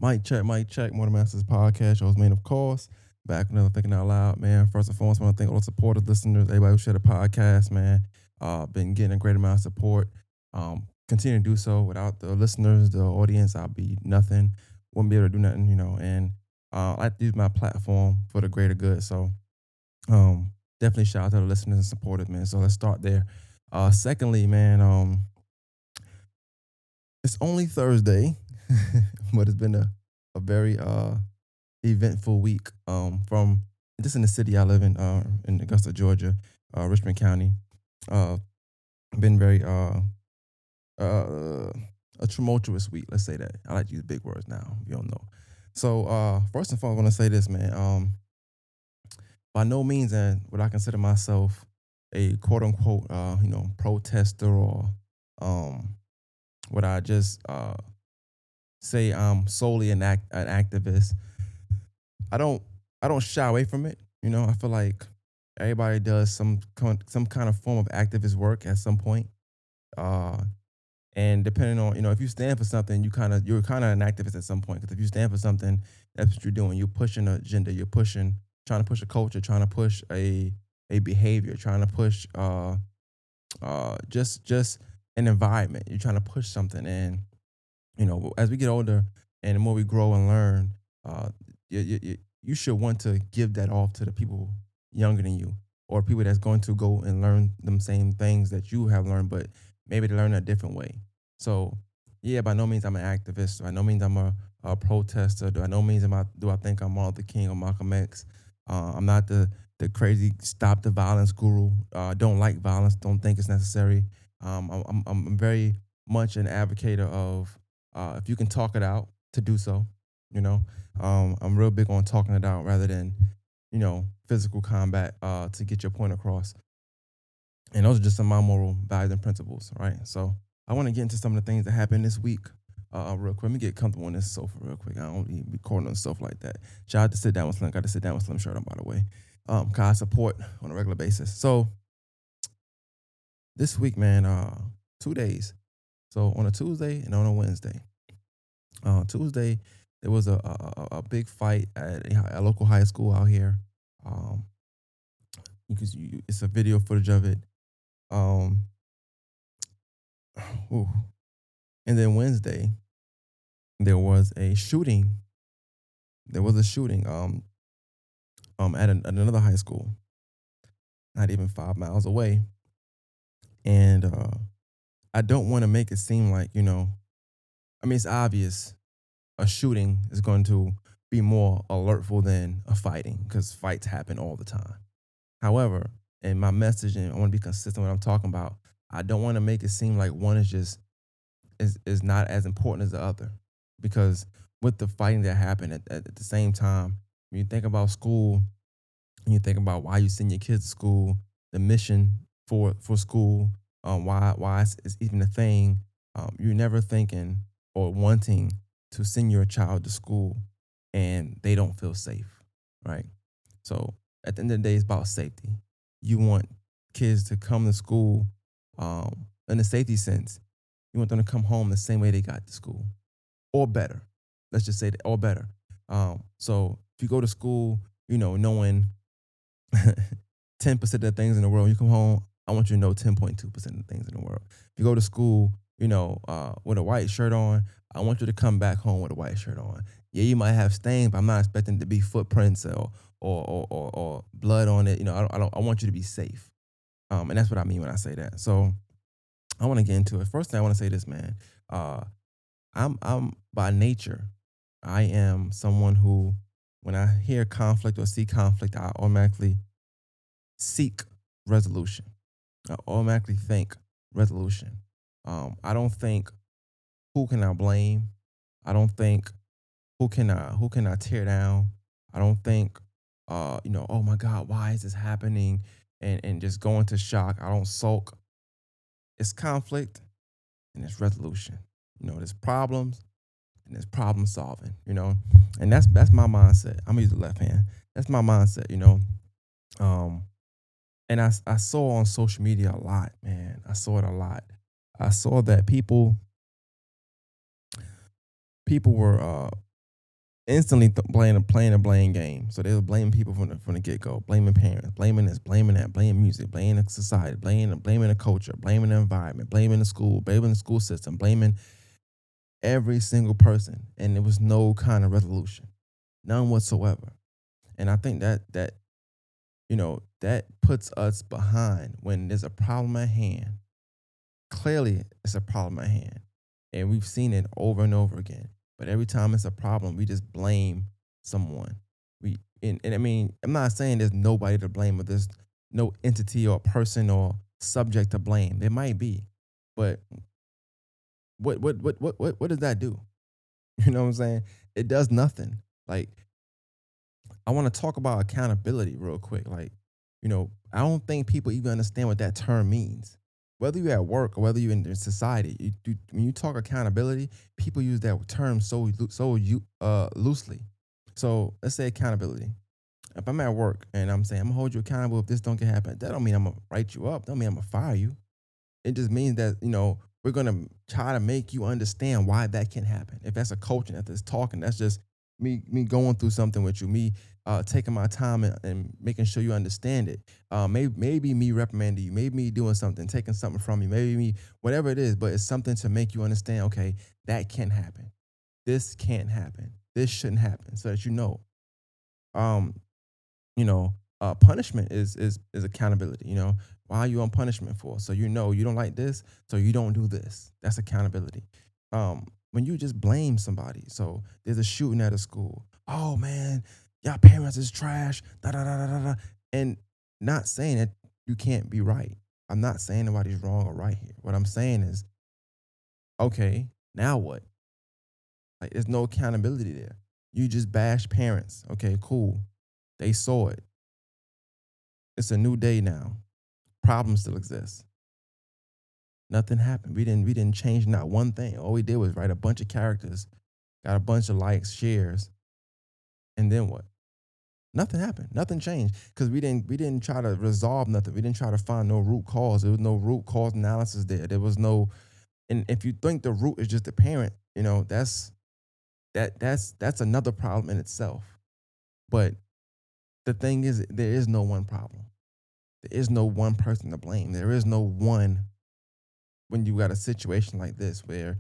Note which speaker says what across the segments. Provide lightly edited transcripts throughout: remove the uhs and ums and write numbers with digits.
Speaker 1: Mic check. Morning Masters podcast. Shows made of course. Back with another Thinking Out Loud, man. First and foremost, I want to thank all the supportive listeners, everybody who shared the podcast, man. Been getting a great amount of support. Continue to do so. Without the listeners, the audience, I'll be nothing. Wouldn't be able to do nothing, And I like to use my platform for the greater good. So definitely shout out to the listeners and supporters, man. So let's start there. Secondly, man, it's only Thursday, but it's been a very eventful week. From just in the city I live in Augusta, Georgia, Richmond County. Uh, been very uh a tumultuous week. Let's say that. I like to use big words now. You don't know. So first and foremost, I want to say this, man. By no means, and would I consider myself a quote unquote protester or um would I just say I'm solely an activist. I don't I don't shy away from it. I feel like everybody does some kind of form of activist work at some point. Uh, and depending on if you stand for something, you're kind of an activist at some point. Because if you stand for something, that's what you're doing. You're pushing an agenda. You're trying to push a culture, trying to push a behavior, trying to push just an environment. You're trying to push something, and as we get older and the more we grow and learn, uh, you should want to give that off to the people younger than you or people that's going to go and learn them same things that you have learned, but maybe they learn a different way. So, yeah, by no means I'm an activist. By no means I'm a protester. By no means do I think I'm Martin Luther King or Malcolm X. I'm not the crazy stop the violence guru. Don't like violence. Don't think it's necessary. I'm very much an advocate of if you can talk it out, to do so. You know, I'm real big on talking it out rather than physical combat to get your point across. And those are just some of my moral values and principles, right? So I want to get into some of the things that happened this week. Real quick, let me get comfortable on this sofa real quick. I don't even be recording on stuff like that. Shout out to Sit Down with Slim. Got to Sit Down with Slim shirt on, by the way. Cause I support on a regular basis. So this week, man, 2 days. So on a Tuesday and on a Wednesday. Tuesday, there was a big fight at a local high school out here. Um, it's a video footage of it. Um, ooh. And then Wednesday, there was a shooting. There was a shooting at another high school, not even 5 miles away. And I don't want to make it seem like I mean, it's obvious a shooting is going to be more alertful than a fighting because fights happen all the time. However, in my message, and I want to be consistent with what I'm talking about, I don't want to make it seem like one is not as important as the other. Because with the fighting that happened at the same time, when you think about school, and you think about why you send your kids to school, the mission for school, why it's even a thing, you're never thinking or wanting to send your child to school and they don't feel safe, right? So at the end of the day, it's about safety. You want kids to come to school in a safety sense. You want them to come home the same way they got to school or better. Let's just say that, or better. So if you go to school, knowing 10% of the things in the world, you come home, I want you to know 10.2% of the things in the world. If you go to school, with a white shirt on, I want you to come back home with a white shirt on. Yeah, you might have stains, but I'm not expecting to be footprints or blood on it. I want you to be safe. And that's what I mean when I say that. So I want to get into it. First thing I want to say this, man. I'm by nature, I am someone who, when I hear conflict or see conflict, I automatically seek resolution. I automatically think resolution. I don't think who can I blame. I don't think who can I tear down. I don't think oh my God, why is this happening? And just go into shock. I don't sulk. It's conflict and it's resolution. There's problems and there's problem solving, And that's my mindset. I'm gonna use the left hand. That's my mindset. Um, and I saw on social media a lot, man. I saw it a lot. I saw that people were instantly playing a blame game. So they were blaming people from the get go, blaming parents, blaming this, blaming that, blaming music, blaming the society, blaming the culture, blaming the environment, blaming the school system, blaming every single person, and there was no kind of resolution, none whatsoever. And I think that that puts us behind when there's a problem at hand. Clearly, it's a problem at hand, and we've seen it over and over again. But every time it's a problem, we just blame someone. And I mean, I'm not saying there's nobody to blame, or there's no entity or person or subject to blame. There might be, but what does that do? You know what I'm saying? It does nothing. Like, I want to talk about accountability real quick. Like, I don't think people even understand what that term means. Whether you're at work or whether you're in society, when you talk accountability, people use that term loosely. So let's say accountability. If I'm at work and I'm saying I'm gonna hold you accountable if this don't get happen, that don't mean I'm gonna write you up. That don't mean I'm gonna fire you. It just means that, we're gonna try to make you understand why that can happen. If that's a coaching, if that's talking, that's just me going through something with you, me taking my time and making sure you understand it. Maybe me reprimanding you, maybe me doing something, taking something from you, maybe me whatever it is, but it's something to make you understand. Okay, that can happen. This can't happen. This shouldn't happen, so that you know. Um, Punishment is accountability. Why are you on punishment for? So you don't like this, so you don't do this. That's accountability. When you just blame somebody, so there's a shooting at a school. Oh man, y'all parents is trash. Da da da da da. And not saying that you can't be right. I'm not saying nobody's wrong or right here. What I'm saying is, okay, now what? Like, there's no accountability there. You just bash parents. Okay, cool. They saw it. It's a new day now. Problems still exist. Nothing happened. We didn't change not one thing. All we did was write a bunch of characters, got a bunch of likes, shares, and then what? Nothing happened. Nothing changed because we didn't try to resolve nothing. We didn't try to find no root cause. There was no root cause analysis there. There was no. And if you think the root is just the parent, that's another problem in itself. But the thing is, there is no one problem. There is no one person to blame. There is no one when you got a situation like this where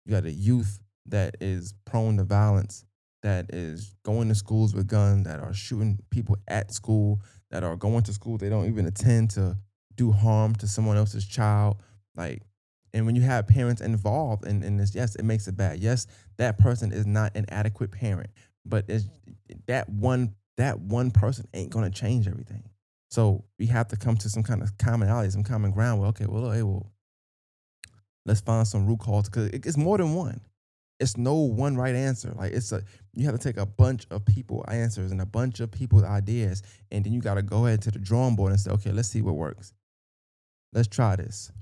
Speaker 1: you got a youth that is prone to violence, that is going to schools with guns, that are shooting people at school, that are going to school they don't even attend to do harm to someone else's child. Like, and when you have parents involved in this, yes, it makes it bad. Yes, that person is not an adequate parent, but it's that one person ain't gonna change everything. So we have to come to some kind of commonality, some common ground. Well, okay, well, hey, well, let's find some root cause because it's more than one. It's no one right answer. Like, you have to take a bunch of people answers and a bunch of people's ideas, and then you got to go ahead to the drawing board and say, okay, let's see what works. Let's try this.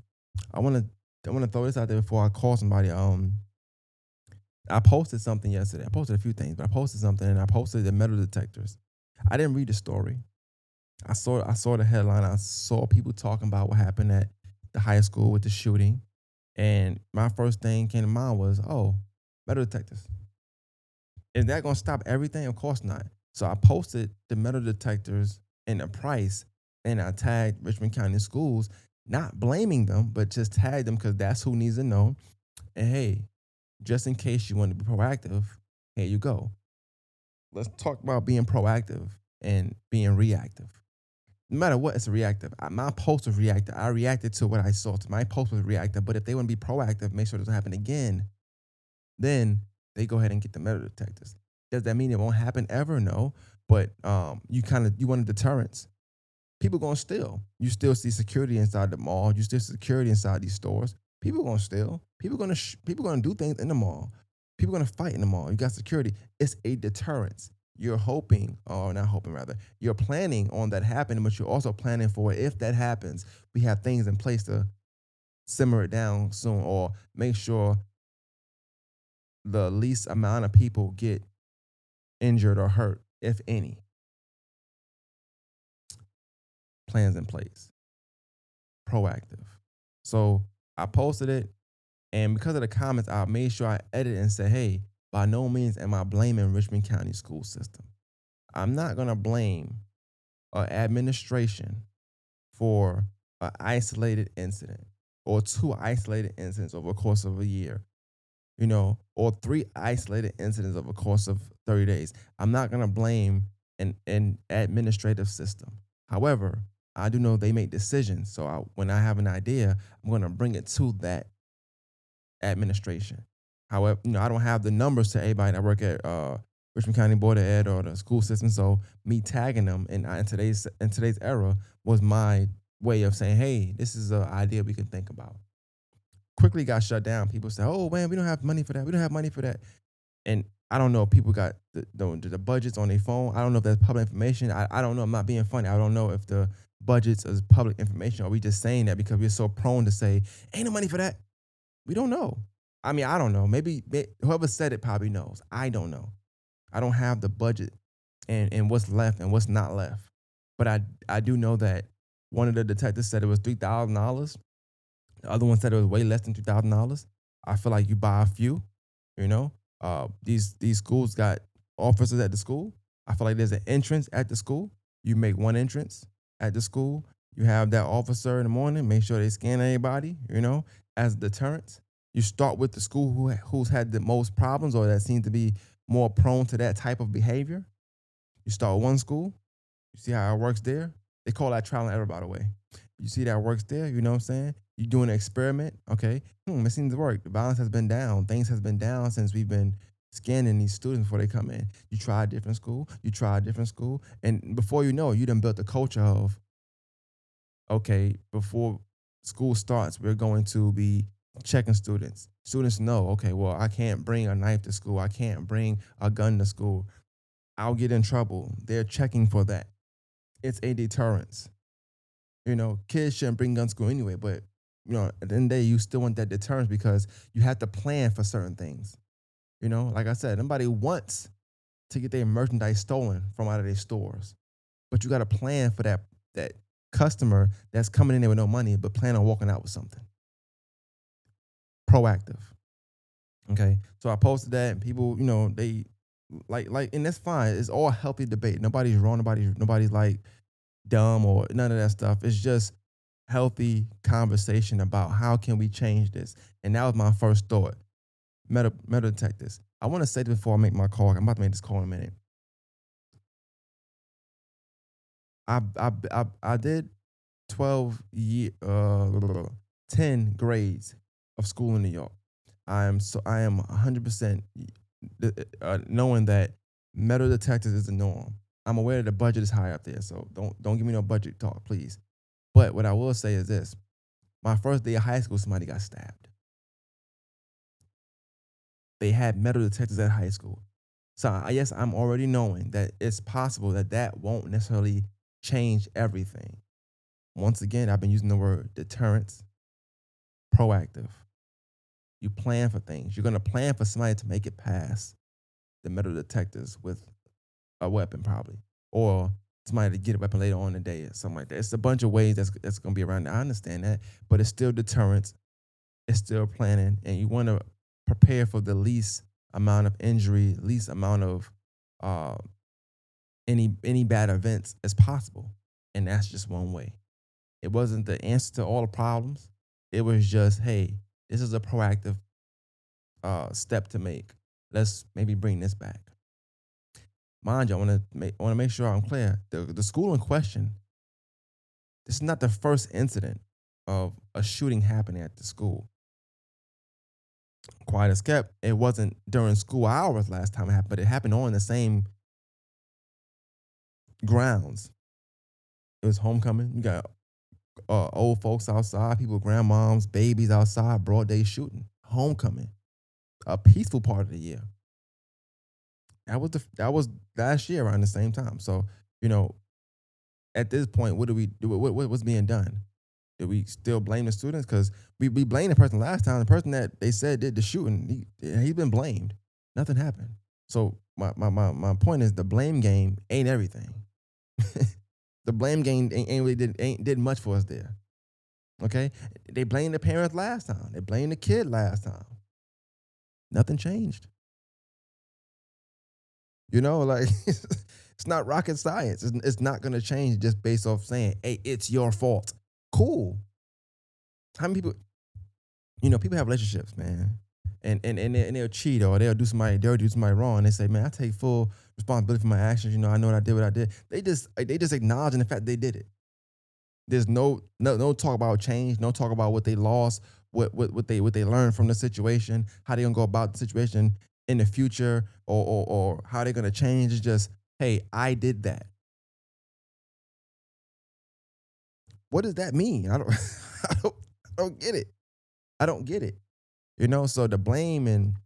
Speaker 1: I want to throw this out there before I call somebody. I posted something yesterday. I posted a few things, but I posted something and I posted the metal detectors. I didn't read the story. I saw the headline. I saw people talking about what happened at the high school with the shooting. And my first thing came to mind was, oh, metal detectors. Is that going to stop everything? Of course not. So I posted the metal detectors and the price, and I tagged Richmond County Schools, not blaming them, but just tagged them because that's who needs to know. And hey, just in case you want to be proactive, here you go. Let's talk about being proactive and being reactive. No matter what, it's reactive. My post was reactive. I reacted to what I saw. My post was reactive. But if they want to be proactive, make sure it doesn't happen again, then they go ahead and get the metal detectors. Does that mean it won't happen ever? No. But you want a deterrence. People gonna steal. You still see security inside the mall. You still see security inside these stores. People gonna steal. People gonna do things in the mall. People gonna fight in the mall. You got security. It's a deterrence. You're hoping, or not hoping rather, you're planning on that happening, but you're also planning for if that happens, we have things in place to simmer it down soon or make sure the least amount of people get injured or hurt, if any. Plans in place, proactive. So I posted it, and because of the comments, I made sure I edited and said, hey, By no means am I blaming Richmond County school system. I'm not gonna blame administration for an isolated incident or two isolated incidents over the course of a year, or three isolated incidents over the course of 30 days. I'm not going to blame an administrative system. However, I do know they make decisions. So when I have an idea, I'm going to bring it to that administration. However, I don't have the numbers to everybody that work at Richmond County Board of Ed or the school system. So me tagging them in today's era was my way of saying, hey, this is an idea we can think about. Quickly got shut down. People say, oh man, we don't have money for that. We don't have money for that. And I don't know if people got the budgets on their phone. I don't know if that's public information. I don't know. I'm not being funny. I don't know if the budgets is public information. Or we just saying that because we're so prone to say, ain't no money for that. We don't know. I mean, I don't know. Maybe whoever said it probably knows. I don't know. I don't have the budget and what's left and what's not left. But I do know that one of the detectives said it was $3,000. The other one said it was way less than $2,000. I feel like you buy a few, you know. These schools got officers at the school. I feel like there's an entrance at the school. You make one entrance at the school. You have that officer in the morning. Make sure they scan everybody, as deterrence. You start with the school who's had the most problems or that seems to be more prone to that type of behavior. You start with one school. You see how it works there. They call that trial and error, by the way. You see that works there. You know what I'm saying? You doing an experiment. Okay. It seems to work. The violence has been down. Things has been down since we've been scanning these students before they come in. You try a different school. You try a different school. And before you know it, you done built a culture of, okay, before school starts, we're going to be checking students. Students know, okay, well, I can't bring a knife to school. I can't bring a gun to school. I'll get in trouble. They're checking for that. It's a deterrence. Kids shouldn't bring guns to school anyway, but at the end of the day, you still want that deterrence because you have to plan for certain things. Like I said, nobody wants to get their merchandise stolen from out of their stores, but you got to plan for that customer that's coming in there with no money, but plan on walking out with something. Proactive. Okay, so I posted that, and people, they and that's fine. It's all healthy debate. Nobody's wrong. Nobody's like dumb or none of that stuff. It's just healthy conversation about how can we change this. And that was my first thought. Metal detectors. I want to say this before I make my call. I'm about to make this call in a minute. I did 10 grades of school in New York. I am 100% knowing that metal detectors is the norm. I'm aware that the budget is high up there, so don't give me no budget talk, please. But what I will say is this: my first day of high school, somebody got stabbed. They had metal detectors at high school, so I guess I'm already knowing that it's possible that won't necessarily change everything. Once again, I've been using the word deterrence, proactive. You plan for things. You're gonna plan for somebody to make it past the metal detectors with a weapon, probably, or somebody to get a weapon later on in the day or something like that. It's a bunch of ways that's gonna be around. I understand that, but it's still deterrence. It's still planning, and you want to prepare for the least amount of injury, least amount of uh, any bad events as possible. And that's just one way. It wasn't the answer to all the problems. It was just, hey, this is a proactive step to make. Let's maybe bring this back. Mind you, I want to make sure I'm clear. The school in question, this is not the first incident of a shooting happening at the school. Quiet as kept, it wasn't during school hours last time it happened, but it happened on the same grounds. It was homecoming. You got old folks outside, people, grandmoms, babies outside, broad day shooting. Homecoming, a peaceful part of the year. That was last year around the same time. So at this point, what do we do? What's being done? Do we still blame the students? Because we blamed the person last time. The person that they said did the shooting, he's been blamed. Nothing happened. So my point is the blame game ain't everything. The blame game ain't did much for us there. Okay? They blamed the parents last time. They blamed the kid last time. Nothing changed. Like it's not rocket science. It's not gonna change just based off saying, "Hey, it's your fault." Cool. How many people? People have relationships, man, and they'll cheat or they'll do somebody wrong. And they say, "Man, I take full responsibility for my actions. I know what I did." They just acknowledging the fact they did it. There's no talk about change, no talk about what they lost, what they learned from the situation, how they gonna go about the situation in the future, or how they're gonna change. It's just, hey, I did that. What does that mean? I don't I don't get it. I don't get it. So the blame and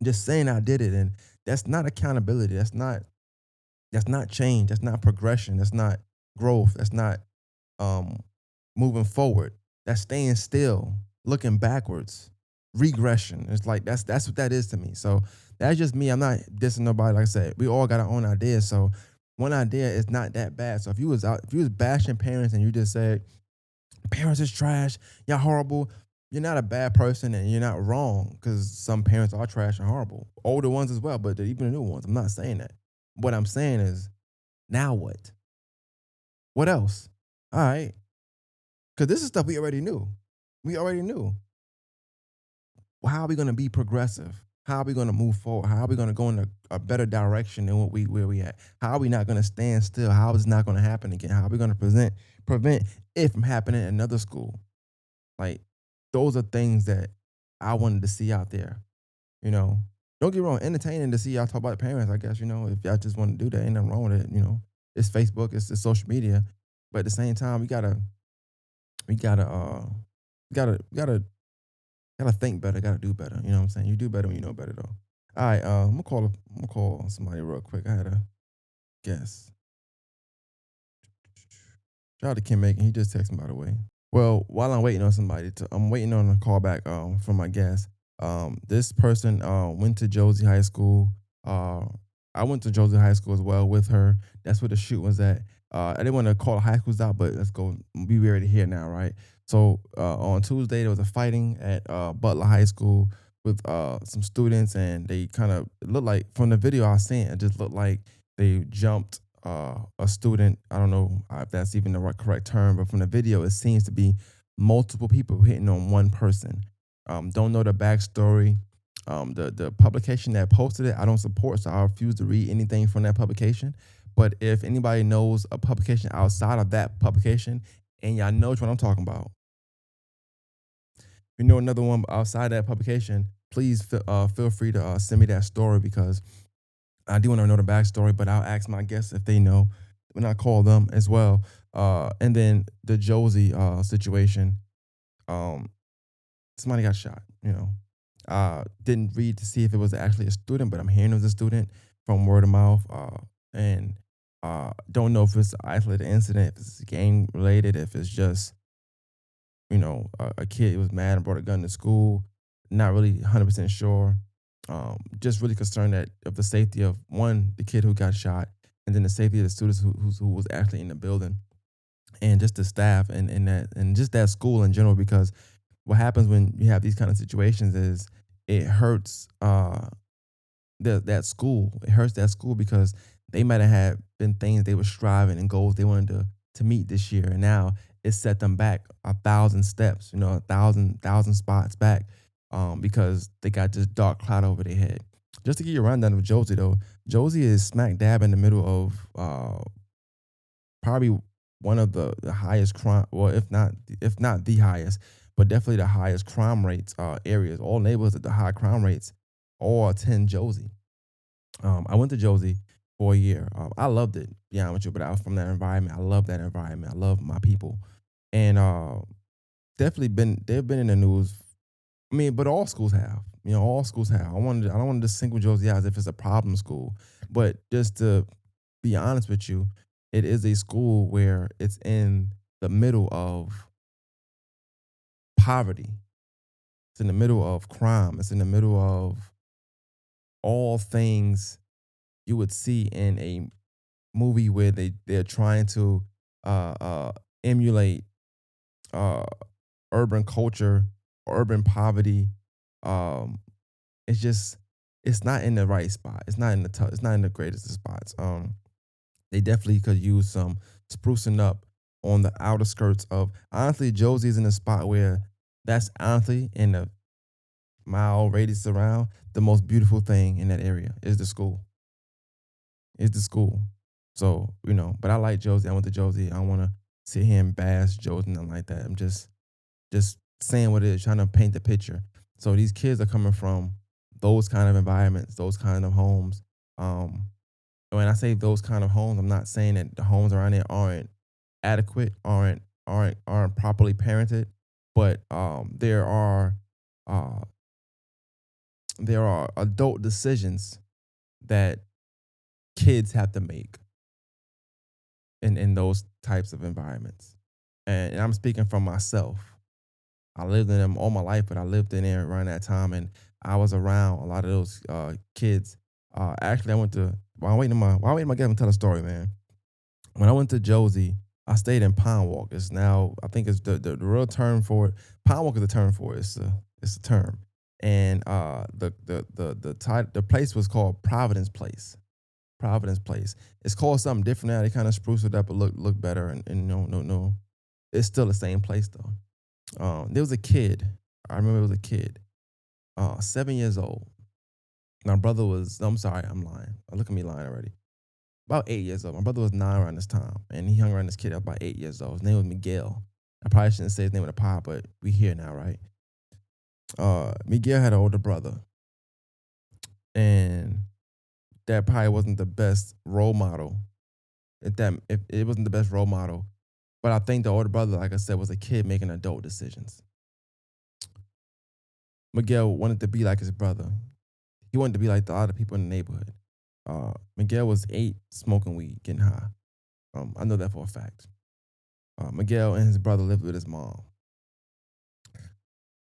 Speaker 1: just saying I did it, and that's not accountability. That's not change. That's not progression. That's not growth. That's not um moving forward. That's staying still, looking backwards, regression. It's like that's what that is to me. So that's just me. I'm not dissing nobody. Like I said, we all got our own ideas. So one idea is not that bad. So if you was bashing parents and you just said parents is trash, y'all horrible, you're not a bad person and you're not wrong, because some parents are trash and horrible. Older ones as well, but even the new ones. I'm not saying that. What I'm saying is, now what? What else? All right. Because this is stuff we already knew. We already knew. Well, how are we going to be progressive? How are we going to move forward? How are we going to go in a better direction than where we at? How are we not going to stand still? How is it not going to happen again? How are we going to prevent it from happening in another school? Like, those are things that I wanted to see out there. You know, don't get me wrong, entertaining to see y'all talk about parents. I guess if y'all just want to do that, ain't nothing wrong with it. It's Facebook, it's social media, but at the same time, we gotta think better, gotta do better. You know what I'm saying? You do better when you know better, though. All right, I'm gonna call somebody real quick. I had a guess. Shout out to Kim Macon. He just texted me, by the way. Well, while I'm waiting on I'm waiting on a call back from my guest. This person went to Josie High School. Uh, I went to Josie High School as well with her. That's where the shoot was at. I didn't want to call the high schools out, but let's go. We already here now, right? So on Tuesday there was a fighting at Butler High School with some students, and they kind of looked like, from the video I seen, it just looked like they jumped a student. I don't know if that's even the correct term, but from the video, it seems to be multiple people hitting on one person. Don't know the backstory. The publication that posted it, I don't support, so I refuse to read anything from that publication. But if anybody knows a publication outside of that publication, and y'all know which one I'm talking about, if you know another one outside that publication, please feel free to send me that story, because I do want to know the backstory, but I'll ask my guests if they know when I call them as well. And then the Josie situation, um, somebody got shot. Didn't read to see if it was actually a student, but I'm hearing it was a student from word of mouth. And don't know if it's an isolated incident, if it's gang related, if it's just a kid was mad and brought a gun to school. Not really 100% sure. Just really concerned that of the safety of, one, the kid who got shot, and then the safety of the students who was actually in the building, and just the staff, and just that school in general. Because what happens when you have these kind of situations is it hurts that school. It hurts that school, because they might have had been things they were striving and goals they wanted to meet this year, and now it set them back 1,000 steps, 1,000 spots back, because they got this dark cloud over their head. Just to give you a rundown of Josie, though, Josie is smack dab in the middle of probably one of the highest crime, well, if not the highest, but definitely the highest crime rates areas. All neighborhoods at the high crime rates all attend Josie. I went to Josie for a year. I loved it, to be honest with you, but I was from that environment. I love that environment. I love my people. And definitely they've been in the news. I mean, but all schools have. All schools have. I don't want to just single Josie out as if it's a problem school. But just to be honest with you, it is a school where it's in the middle of poverty. It's in the middle of crime. It's in the middle of all things you would see in a movie where they're trying to uh, uh, emulate uh, urban culture or urban poverty. Um, it's just it's not in the right spot. It's not in the it's not in the greatest of spots. They definitely could use some sprucing up on the outer skirts of. Honestly, Josie's in a spot where that's honestly in a mile radius around the most beautiful thing in that area is the school. Is the school. So but I like Josie. I went to Josie. I don't want to sit here and bash Josie, nothing like that. I'm just saying what it is, trying to paint the picture. So these kids are coming from those kind of environments, those kind of homes. Um, when I say those kind of homes, I'm not saying that the homes around there aren't adequate, aren't properly parented, but uh, there are adult decisions that kids have to make in those types of environments. And I'm speaking from myself. I lived in them all my life, but I lived in there around that time, and I was around a lot of those kids. Actually, I went to while I'm waiting my guest to tell a story, man. When I went to Josie, I stayed in Pine Walk. It's now I think it's the real term for it. Pine Walk is the term for it. It's a term, and the place was called Providence Place. Providence Place. It's called something different now. They kind of spruced it up, but look better. And no, it's still the same place though. There was a kid. I remember it was a kid, 7 years old. My brother was. I'm sorry, I'm lying. Look at me lying already. About 8 years old. My brother was 9 around this time, and he hung around this kid about 8 years old. His name was Miguel. I probably shouldn't say his name in the pod, but we here now, right? Miguel had an older brother, and that probably wasn't the best role model. If it wasn't the best role model, but I think the older brother, like I said, was a kid making adult decisions. Miguel wanted to be like his brother. He wanted to be like the other people in the neighborhood. Miguel was 8, smoking weed, getting high. I know that for a fact. Miguel and his brother lived with his mom.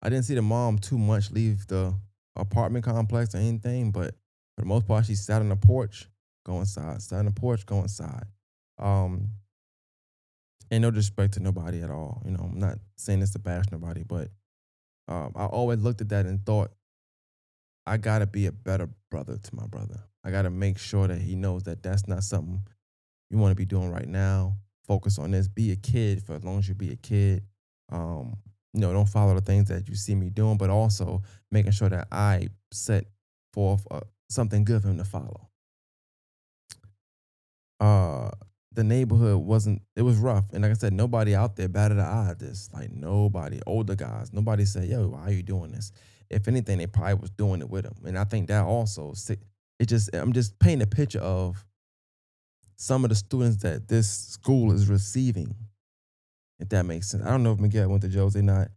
Speaker 1: I didn't see the mom too much leave the apartment complex or anything, but for the most part, she sat on the porch, go inside. Sat on the porch, go inside. Um, and no disrespect to nobody at all. I'm not saying this to bash nobody, but I always looked at that and thought, I gotta be a better brother to my brother. I gotta make sure that he knows that that's not something you want to be doing right now. Focus on this. Be a kid for as long as you be a kid. Um, don't follow the things that you see me doing, but also making sure that I set forth something good for him to follow. The neighborhood wasn't. It was rough, and like I said, nobody out there batted an eye at this. Like nobody, older guys, nobody said, "Yo, why are you doing this?" If anything, they probably was doing it with him, and I think that also. I'm just painting a picture of some of the students that this school is receiving, if that makes sense. I don't know if Miguel went to Joe's or not.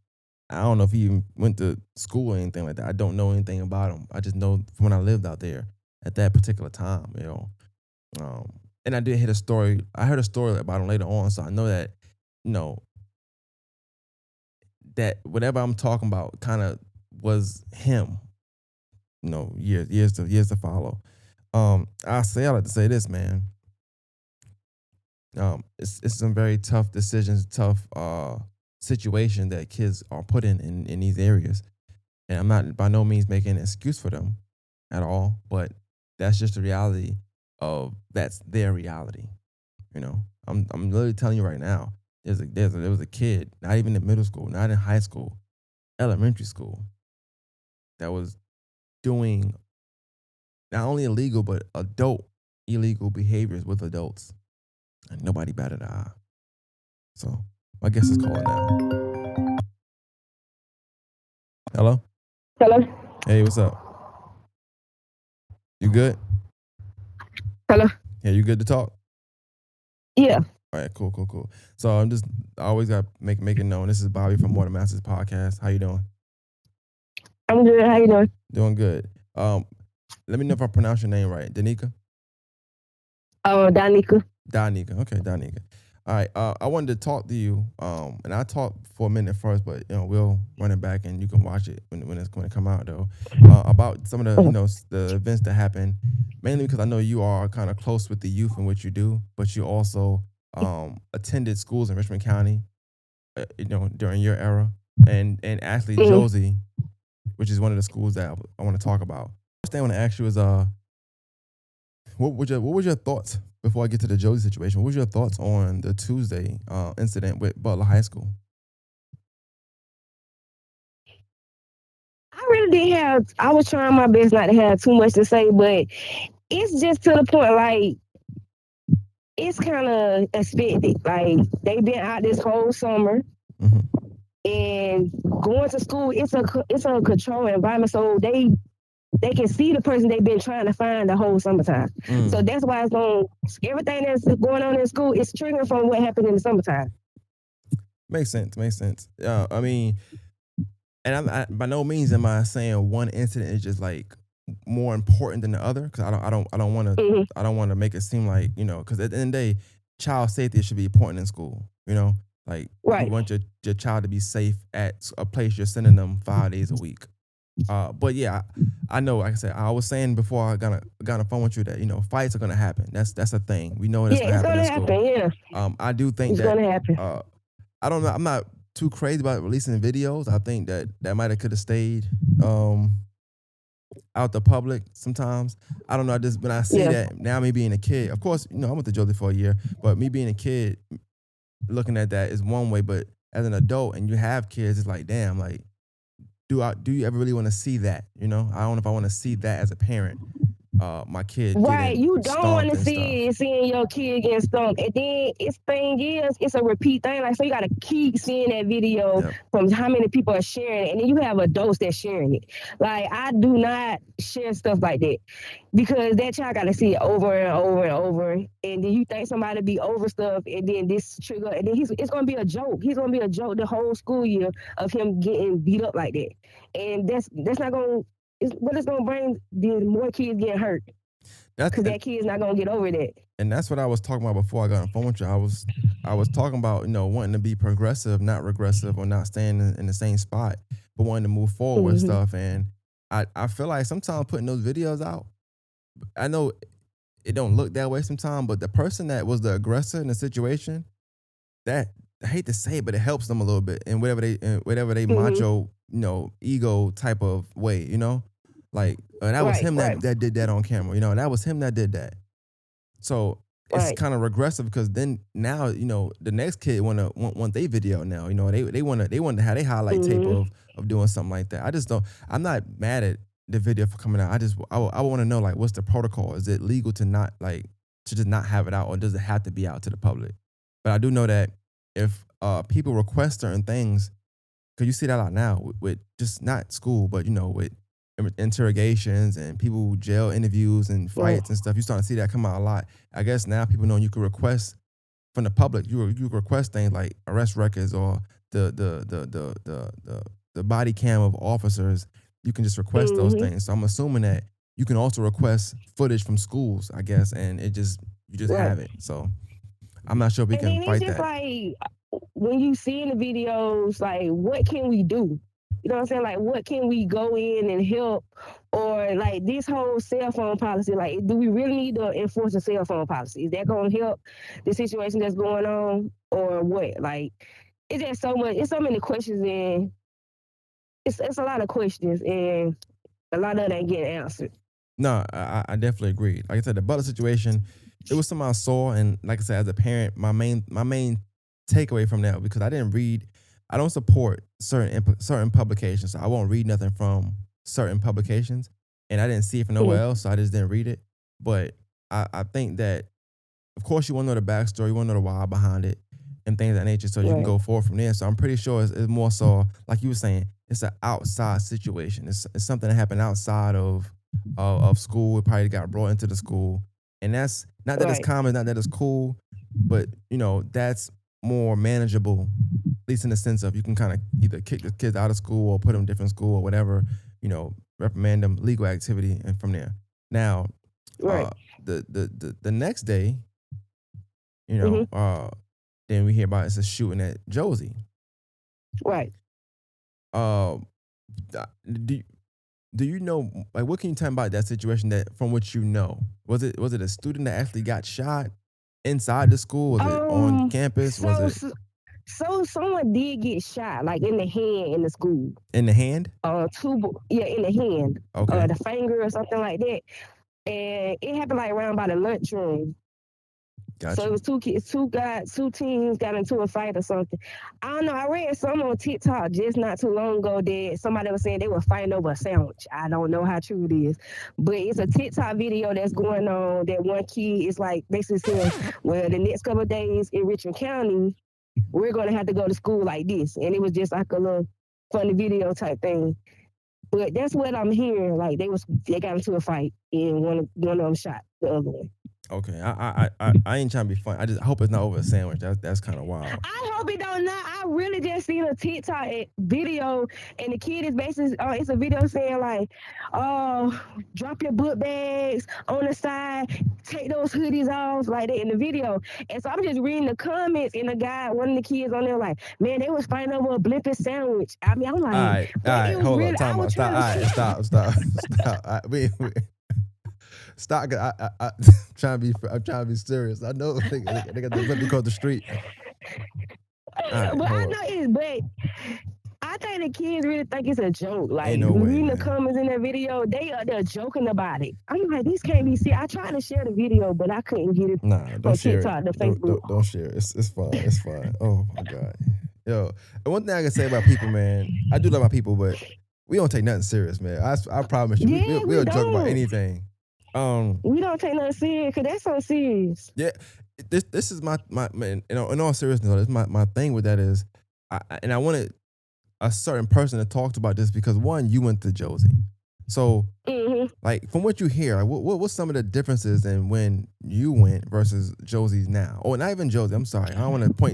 Speaker 1: I don't know if he even went to school or anything like that. I don't know anything about him. I just know from when I lived out there at that particular time. Um, and I did hear a story. I heard a story about him later on, so I know that, you know, that whatever I'm talking about kind of was him. Years to follow. I like to say this, man. It's some very tough decisions, tough situation that kids are put in these areas. And I'm not by no means making an excuse for them at all, but that's just the reality of that's their reality. I'm literally telling you right now. There was a kid, not even in middle school, not in high school, elementary school, that was doing not only illegal but adult illegal behaviors with adults, and nobody batted an eye. So my guess is calling now. Hello.
Speaker 2: Hello?
Speaker 1: Hey, what's up? You good?
Speaker 2: Hello?
Speaker 1: Yeah, you good to talk?
Speaker 2: Yeah,
Speaker 1: All right, cool. So I always got make it known. This is Bobby from Water Masters Podcast. How you doing?
Speaker 2: I'm good. How you doing?
Speaker 1: Doing good. Let me know if I pronounce your name right. Danica?
Speaker 2: Danica.
Speaker 1: Danica. Okay, Danica. All right. I wanted to talk to you. And I talked for a minute first, but we'll run it back and you can watch it when it's going to come out though. About some of the the events that happen, mainly because I know you are kind of close with the youth and what you do, but you also attended schools in Richmond County, during your era, and actually
Speaker 2: Mm-hmm.
Speaker 1: Josie, which is one of the schools that I want to talk about. thing I want to ask you is what was your thoughts before I get to the Josie situation? What was your thoughts on the Tuesday incident with Butler High School?
Speaker 2: I really didn't have. I was trying my best not to have too much to say, but it's just to the point. Like it's kind of expected. Like they've been out this whole summer
Speaker 1: Hmm.
Speaker 2: and going to school. It's a controlled environment, so they can see the person they've been trying to find the whole summertime. So
Speaker 1: Mm.
Speaker 2: that's why it's going. Everything that's going on in school is triggering from what happened in the summertime.
Speaker 1: Makes sense. Makes sense. I mean, and by no means am I saying one incident is just like more important than the other because
Speaker 2: Hmm.
Speaker 1: I don't want to make it seem like because at the end of the day, child safety should be important in school. Like you
Speaker 2: Right.
Speaker 1: want your child to be safe at a place you're sending them 5 days a week. But yeah, I know. Like I said, I was saying before I got on the phone with you that fights are gonna happen. That's a thing. We know that's
Speaker 2: Yeah,
Speaker 1: gonna
Speaker 2: it's
Speaker 1: happen in
Speaker 2: gonna
Speaker 1: school.
Speaker 2: happen. Yeah,
Speaker 1: I do think
Speaker 2: it's
Speaker 1: that
Speaker 2: gonna happen.
Speaker 1: uh, I don't know. I'm not too crazy about releasing videos. I think that might have could have stayed um, out the public sometimes. I don't know. I just when I see
Speaker 2: Yeah.
Speaker 1: that now, me being a kid, of course, I went to Jolie for a year, but me being a kid, looking at that is one way. But as an adult, and you have kids, it's like, damn, like, do you ever really want to see that? I don't know if I want to see that as a parent. My kid
Speaker 2: Right,
Speaker 1: getting
Speaker 2: you don't want
Speaker 1: stomped
Speaker 2: to
Speaker 1: and stuff.
Speaker 2: see it, seeing your kid getting stumped, and then it's thing is, it's a repeat thing. Like, so you got to keep seeing that video
Speaker 1: Yep.
Speaker 2: from how many people are sharing it, and then you have adults that's sharing it. Like, I do not share stuff like that because that child got to see it over and over and over, and then you think somebody be over stuff, and then this trigger, and then it's gonna be a joke. He's gonna be a joke the whole school year of him getting beat up like that, and that's not gonna. It's gonna bring the more kids getting hurt
Speaker 1: That's
Speaker 2: because that kid's not gonna get over that.
Speaker 1: and that's what I was talking about before I got on the phone with you. I was talking about wanting to be progressive, not regressive, or not staying in the same spot, but wanting to move forward with
Speaker 2: Hmm.
Speaker 1: stuff. And I feel like sometimes putting those videos out, I know it don't look that way sometimes, but the person that was the aggressor in the situation, that I hate to say it, but it helps them a little bit in whatever they
Speaker 2: Hmm.
Speaker 1: macho, ego type of way, like that was
Speaker 2: Right,
Speaker 1: him
Speaker 2: right,
Speaker 1: that did that on camera, that was him that did that. So it's
Speaker 2: right.
Speaker 1: kind of regressive because then now the next kid want their video now. They want to have a highlight tape
Speaker 2: Hmm.
Speaker 1: of doing something like that. I just don't. I'm not mad at the video for coming out. I want to know like what's the protocol? Is it legal to not like to just not have it out, or does it have to be out to the public? But I do know that if people request certain things, because you see that a lot now with just not school, but with interrogations and people jail interviews and
Speaker 2: Right.
Speaker 1: fights and stuff. You starting to see that come out a lot. I guess now people know you can request from the public. You can request things like arrest records or the body cam of officers. You can just request those
Speaker 2: Hmm.
Speaker 1: things. So I'm assuming that you can also request footage from schools, I guess, and you just
Speaker 2: Right.
Speaker 1: have it. So I'm not sure if we
Speaker 2: And
Speaker 1: can
Speaker 2: then it's
Speaker 1: fight
Speaker 2: just
Speaker 1: that.
Speaker 2: like when you see in the videos, like what can we do? You know what I'm saying? Like what can we go in and help? Or like this whole cell phone policy, like do we really need to enforce a cell phone policy? Is that gonna help the situation that's going on? Or what? Like it's just so much, it's so many questions and it's a lot of questions and a lot of it ain't getting answered.
Speaker 1: No, I definitely agree. Like I said, the Butler situation, it was something I saw, and like I said, as a parent, my main takeaway from that because I don't support certain publications, so I won't read nothing from certain publications, and I didn't see it from nowhere
Speaker 2: Mm-hmm.
Speaker 1: else, so I just didn't read it. But I think that of course you want to know the backstory, you want to know the why behind it, and things of that nature, so you can
Speaker 2: Right.
Speaker 1: go forward from there. So I'm pretty sure it's more so like you were saying, it's an outside situation. It's something that happened outside of school. It probably got brought into the school, and that's not that it's
Speaker 2: Right.
Speaker 1: common, not that it's cool, but that's more manageable. At least in the sense of you can kind of either kick the kids out of school or put them in different school or whatever, reprimand them, legal activity, and from there. Now,
Speaker 2: Right.
Speaker 1: uh, the next day, you
Speaker 2: Mm-hmm.
Speaker 1: know, uh, then we hear about it's a shooting at Josie.
Speaker 2: Right.
Speaker 1: Um, do do you know like what can you tell me about that situation that from what you know? Was it a student that actually got shot inside the school? Was it on campus? Was
Speaker 2: So
Speaker 1: it?
Speaker 2: So someone did get shot, like in the hand in the school.
Speaker 1: In the hand?
Speaker 2: Yeah, in the hand,
Speaker 1: Okay.
Speaker 2: the finger or something like that. And it happened like around by the lunchroom. So
Speaker 1: Got
Speaker 2: it
Speaker 1: you.
Speaker 2: was two teams got into a fight or something. I don't know. I read some on TikTok just not too long ago that somebody was saying they were fighting over a sandwich. I don't know how true it is, but it's a TikTok video that's going on that one kid is like basically saying, "Well, the next couple of days in Richmond County, we're gonna have to go to school like this," and it was just like a little funny video type thing. But that's what I'm hearing. Like they got into a fight and one of them shot the other one.
Speaker 1: Okay. I ain't trying to be funny. I just hope it's not over a sandwich. That's kind of wild.
Speaker 2: I hope it don't not. I really just seen a TikTok video, and the kid is basically, it's a video saying like, "Oh, drop your book bags on the side, take those hoodies off," like that in the video. And so I'm just reading the comments, and one of the kids on there, like, "Man, they was fighting over a blimpie sandwich." I mean, I'm
Speaker 1: All
Speaker 2: like,
Speaker 1: right. All
Speaker 2: but
Speaker 1: right.
Speaker 2: it was
Speaker 1: Hold up.
Speaker 2: really. I
Speaker 1: Time
Speaker 2: was
Speaker 1: out. Stop. All
Speaker 2: trying
Speaker 1: right.
Speaker 2: to.
Speaker 1: Stop. Stop. Stop. I'm trying to be. I'm trying to be serious. I know they got the flip across the street. All right.
Speaker 2: But I
Speaker 1: Hold up.
Speaker 2: know but I think the kids really think it's a joke.
Speaker 1: Ain't
Speaker 2: Like
Speaker 1: no way,
Speaker 2: reading the
Speaker 1: man.
Speaker 2: comments in that video, they're joking about it. I'm like, this can't be serious. I tried to share the video, but I couldn't get it
Speaker 1: Nah, don't
Speaker 2: from
Speaker 1: share it.
Speaker 2: TikTok to Facebook.
Speaker 1: Don't share it. It's fine. It's fine. Oh my god. Yo, and one thing I can say about people, man, I do love my people, but we don't take nothing serious, man. I promise you,
Speaker 2: Yeah, we
Speaker 1: we'll joke about
Speaker 2: don't.
Speaker 1: anything. Um,
Speaker 2: We don't take nothing serious because that's so serious.
Speaker 1: yeah, this is my man. In all seriousness, though, this my thing with that is, I wanted a certain person to talk about this because one, you went to Josie, so
Speaker 2: Hmm.
Speaker 1: like from what you hear, like what's some of the differences in when you went versus Josie's now? Oh, not even Josie. I'm sorry. I don't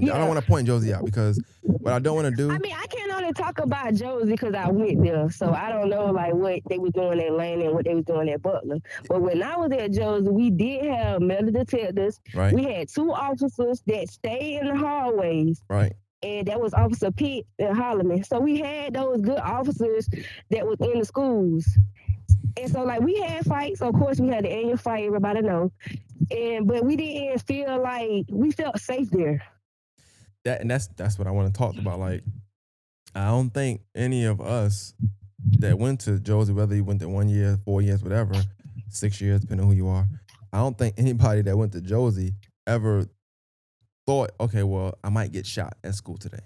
Speaker 2: Yeah.
Speaker 1: want to point Josie out because what I don't want to
Speaker 2: I
Speaker 1: do.
Speaker 2: mean, I can only talk about Josie because I went there, so I don't know like what they were doing at Lane and what they was doing at Butler. But when I was at Josie, we did have metal detectors.
Speaker 1: Right,
Speaker 2: We had two officers that stayed in the hallways,
Speaker 1: right.
Speaker 2: and that was Officer Pitt and Holloman. So we had those good officers that was in the schools. And so like we had fights. Of course, we had the annual fight. Everybody know. But we didn't feel like we felt safe there.
Speaker 1: That's what I want to talk about. Like, I don't think any of us that went to Josie, whether you went there 1 year, 4 years, whatever, 6 years, depending on who you are, I don't think anybody that went to Josie ever thought, okay, well, I might get shot at school today.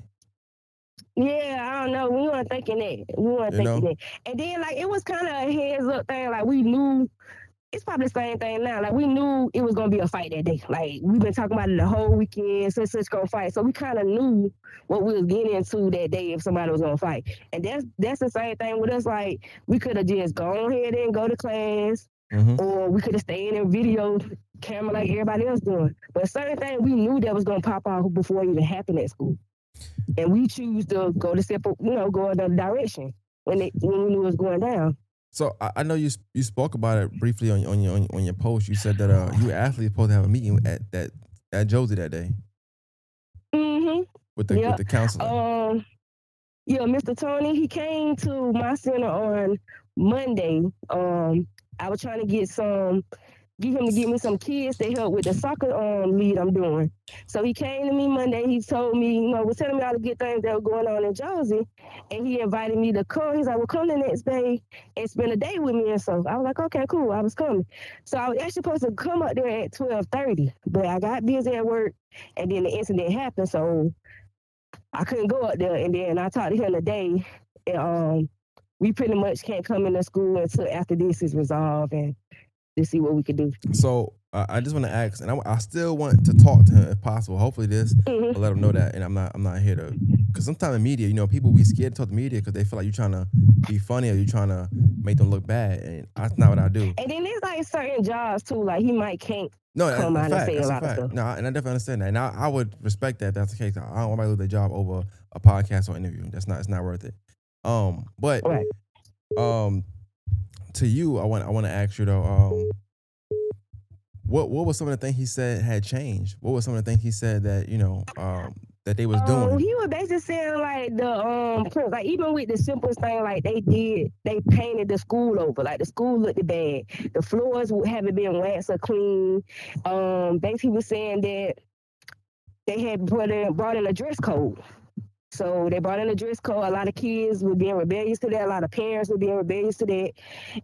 Speaker 2: Yeah, I don't know. We weren't thinking that. We weren't
Speaker 1: You
Speaker 2: thinking
Speaker 1: know?
Speaker 2: that. And then like it was kind of a heads up thing. Like we knew it's probably the same thing now. Like we knew it was gonna be a fight that day. Like we've been talking about it the whole weekend. Such gonna fight. So we kind of knew what we was getting into that day if somebody was gonna fight. And that's the same thing with us. Like we could have just gone ahead and go to class,
Speaker 1: Mm-hmm.
Speaker 2: or we could have stayed in video camera like everybody else doing. But certain things we knew that was gonna pop out before it even happened at school, and we choose to go to separate, go another direction when we knew it was going down.
Speaker 1: So I know you spoke about it briefly on your post. You said that you actually supposed to have a meeting at Josie that day
Speaker 2: Mhm.
Speaker 1: with
Speaker 2: Yeah.
Speaker 1: the counselor.
Speaker 2: Yeah, Mr. Tony, he came to my center on Monday. I was trying to get him to give me some kids to help with the soccer lead I'm doing. So he came to me Monday. He told me, was telling me all the good things that were going on in Josie, and he invited me to come. He's like, "Well, come the next day and spend a day with me." And so I was like, "Okay, cool." I was coming. So I was actually supposed to come up there at 12:30, but I got busy at work, and then the incident happened, so I couldn't go up there. And then I talked to him today, and we pretty much can't come into school until after this is resolved and to see what we could do.
Speaker 1: So I just want to ask, and I still want to talk to him if possible. Hopefully, this
Speaker 2: Mhm.
Speaker 1: will let him know that. And I'm not here to, because sometimes in media, people be scared to talk to media because they feel like you're trying to be funny or you're trying to make them look bad, and that's not what I do.
Speaker 2: And then there's like certain jobs too, like he might can't
Speaker 1: No,
Speaker 2: come
Speaker 1: that's a
Speaker 2: out and
Speaker 1: fact.
Speaker 2: say a
Speaker 1: That's a
Speaker 2: lot of
Speaker 1: fact.
Speaker 2: stuff.
Speaker 1: No, and I definitely understand that, and I would respect that if that's the case. I don't want to lose their job over a podcast or interview. It's not worth it. But
Speaker 2: Right.
Speaker 1: um, to you, I want to ask you though, what was some of the things he said had changed? What was some of the things he said that that they was doing?
Speaker 2: He was basically saying like like even with the simplest thing, like they painted the school over, like the school looked bad, the floors haven't been waxed or clean. Basically was saying that they had brought in a dress code. So they brought in a dress code. A lot of kids were being rebellious to that. A lot of parents were being rebellious to that.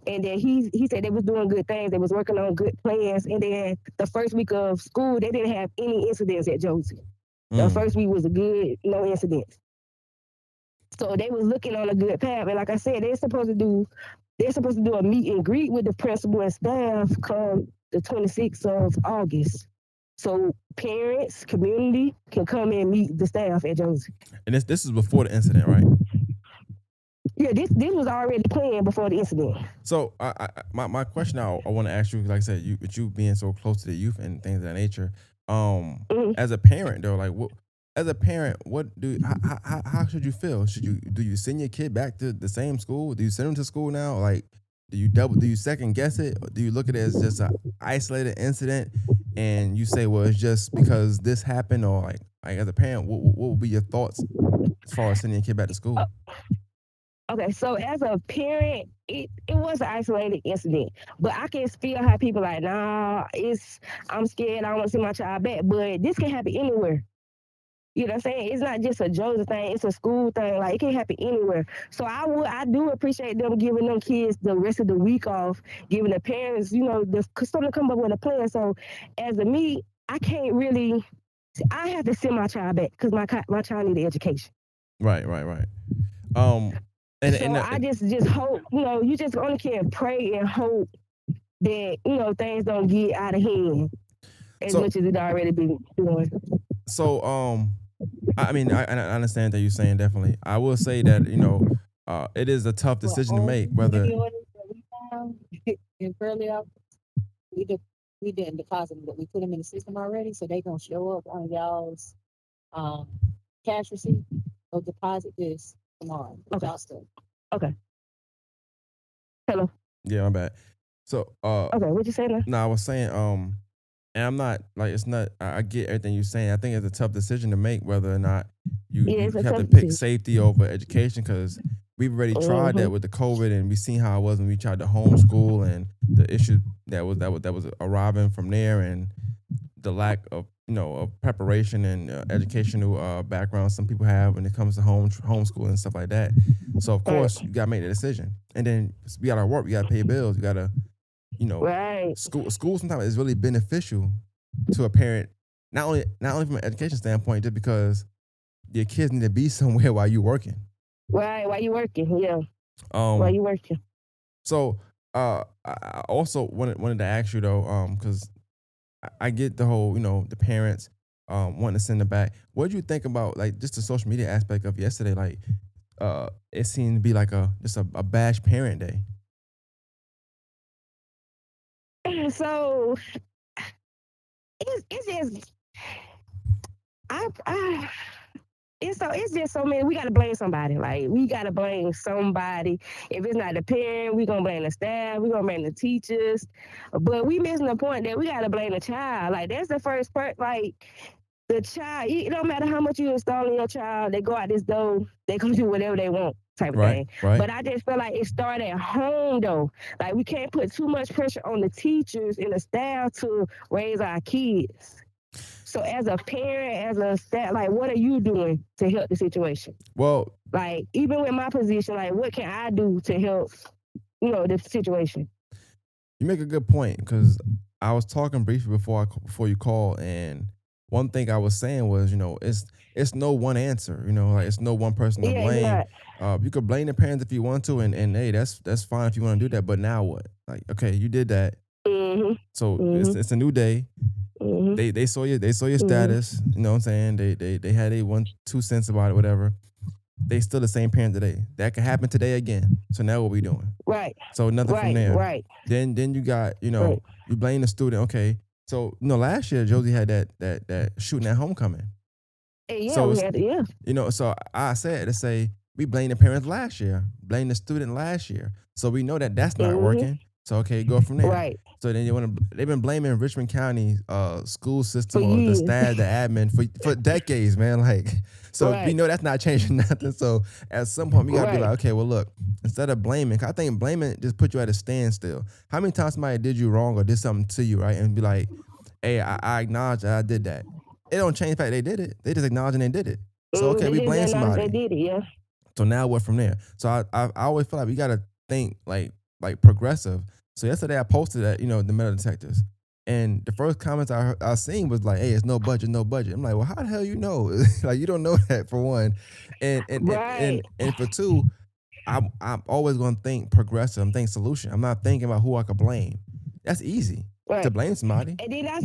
Speaker 2: And then he said they was doing good things. They was working on good plans. And then the first week of school, they didn't have any incidents at Josie. The
Speaker 1: Mm.
Speaker 2: first week was a good, no incidents. So they was looking on a good path. And like I said, they're supposed to do a meet and greet with the principal and staff come the 26th of August. So parents, community can come and meet the staff at Josie.
Speaker 1: And this is before the incident, right?
Speaker 2: Yeah, this was already planned before the incident.
Speaker 1: So my question I want to ask you, like I said, with you being so close to the youth and things of that nature,
Speaker 2: Mm-hmm.
Speaker 1: as a parent though, like what, as a parent, what do how should you feel? Do you send your kid back to the same school? Do you send them to school now? Like, do you second guess it? Or do you look at it as just an isolated incident, and you say, well, it's just because this happened, or like as a parent, what would be your thoughts as far as sending your kid back to school?
Speaker 2: Okay, so as a parent, it was an isolated incident, but I can feel how people like, nah, I'm scared, I don't want to see my child back, but this can happen anywhere. You know what I'm saying? It's not just a Georgia thing; it's a school thing. Like it can happen anywhere. So I do appreciate them giving them kids the rest of the week off, giving the parents, something to come up with a plan. So, as a me, I can't really. I have to send my child back because my child need education.
Speaker 1: Right, right, right. Um,
Speaker 2: So I just hope, you just only can pray and hope that, things don't get out of hand as
Speaker 1: so
Speaker 2: much as it already been doing.
Speaker 1: so I mean, I understand that you're saying definitely. I will say that it is a tough
Speaker 3: For
Speaker 1: decision to
Speaker 3: all
Speaker 1: make.
Speaker 3: the
Speaker 1: Whether
Speaker 3: money orders that we found in Fairleigh, we did we didn't deposit them, but we put them in the system already, so they gonna show up on y'all's um cash receipt or deposit this tomorrow with
Speaker 2: Okay.
Speaker 3: y'all stuff.
Speaker 2: Okay. Hello.
Speaker 1: yeah, my bad. So
Speaker 2: Okay. What you say now?
Speaker 1: no, I was saying and I'm not like it's not. I get everything you're saying. I think it's a tough decision to make whether or not
Speaker 2: Yeah,
Speaker 1: you
Speaker 2: it's a
Speaker 1: have to
Speaker 2: tough
Speaker 1: pick
Speaker 2: decision.
Speaker 1: safety over education because we've already tried
Speaker 2: Mm-hmm.
Speaker 1: that with the COVID and we seen how it was when we tried to homeschool and the issue that was arriving from there and the lack of of preparation and educational background some people have when it comes to homeschool and stuff like that. So of
Speaker 2: Right.
Speaker 1: course you gotta make the decision, and then we gotta work, we gotta pay bills, you gotta you know
Speaker 2: Right.
Speaker 1: school sometimes is really beneficial to a parent, not only from an education standpoint, just because your kids need to be somewhere while you're working.
Speaker 2: Right. Why you working? Yeah. Why
Speaker 1: Um,
Speaker 2: you working?
Speaker 1: so I also wanted to ask you though, because I get the whole, the parents wanting to send it back. What did you think about like just the social media aspect of yesterday? Like, it seemed to be like a bash parent day.
Speaker 2: So it's just I it's just so many. We gotta blame somebody. Like we gotta blame somebody. If it's not the parent, we gonna blame the staff. We gonna blame the teachers. But we missing the point that we gotta blame the child. Like that's the first part. Like the child, it don't matter how much you install in your child. They go out this door. They gonna do whatever they want. Type of
Speaker 1: Right,
Speaker 2: thing.
Speaker 1: right.
Speaker 2: But I just feel like it started at home though. Like we can't put too much pressure on the teachers and the staff to raise our kids. So as a parent, as a staff, like what are you doing to help the situation?
Speaker 1: Well,
Speaker 2: Like even with my position, like what can I do to help, the situation?
Speaker 1: you make a good point because I was talking briefly before you called, and one thing I was saying was, it's no one answer. Like it's no one person to
Speaker 2: Yeah, it's
Speaker 1: blame.
Speaker 2: not.
Speaker 1: You could blame the parents if you want to, and hey, that's fine if you want to do that. But now what? Like, okay, you did that,
Speaker 2: Mhm.
Speaker 1: so it's
Speaker 2: Mhm.
Speaker 1: it's a new day.
Speaker 2: Mhm.
Speaker 1: They saw your
Speaker 2: Mhm.
Speaker 1: status. You know what I'm saying? They had a 1 2 cents about it, whatever. They still the same parent today. That could happen today again. So now what we doing?
Speaker 2: Right.
Speaker 1: So nothing from
Speaker 2: Right.
Speaker 1: there.
Speaker 2: Right.
Speaker 1: Then you got,
Speaker 2: Right.
Speaker 1: you blame the student. Okay. So last year Josie had that shooting at homecoming.
Speaker 2: And yeah,
Speaker 1: So
Speaker 2: we
Speaker 1: it's
Speaker 2: had to, yeah.
Speaker 1: so I said to say we blame the parents last year, blame the student last year. So we know that that's not
Speaker 2: Mhm.
Speaker 1: working. So okay, go from there.
Speaker 2: Right.
Speaker 1: So then they've been blaming Richmond County school
Speaker 2: For
Speaker 1: system or the
Speaker 2: years.
Speaker 1: staff, the admin for decades, man. Like, so we
Speaker 2: Right.
Speaker 1: know that's not changing nothing. So at some point we gotta be
Speaker 2: Right.
Speaker 1: like, okay, well look, instead of blaming, 'cause I think blaming just put you at a standstill. How many times somebody did you wrong or did something to you, right? And be like, hey, I acknowledge that I did that. it don't change the fact they did it. They just acknowledging they did it. So okay,
Speaker 2: They
Speaker 1: we
Speaker 2: just
Speaker 1: blame
Speaker 2: announced they
Speaker 1: somebody.
Speaker 2: did it. Yeah.
Speaker 1: So now what from there? So I always feel like we gotta think like progressive. So yesterday I posted that, the metal detectors. And the first comments I seen was like, "Hey, it's no budget, no budget." I'm like, "Well, how the hell you know?" Like you don't know that for one, and and and and,
Speaker 2: Right.
Speaker 1: and for two, I'm always gonna think progressive. I'm thinking solution. I'm not thinking about who I could blame. That's easy to
Speaker 2: Right.
Speaker 1: blame somebody.
Speaker 2: And then I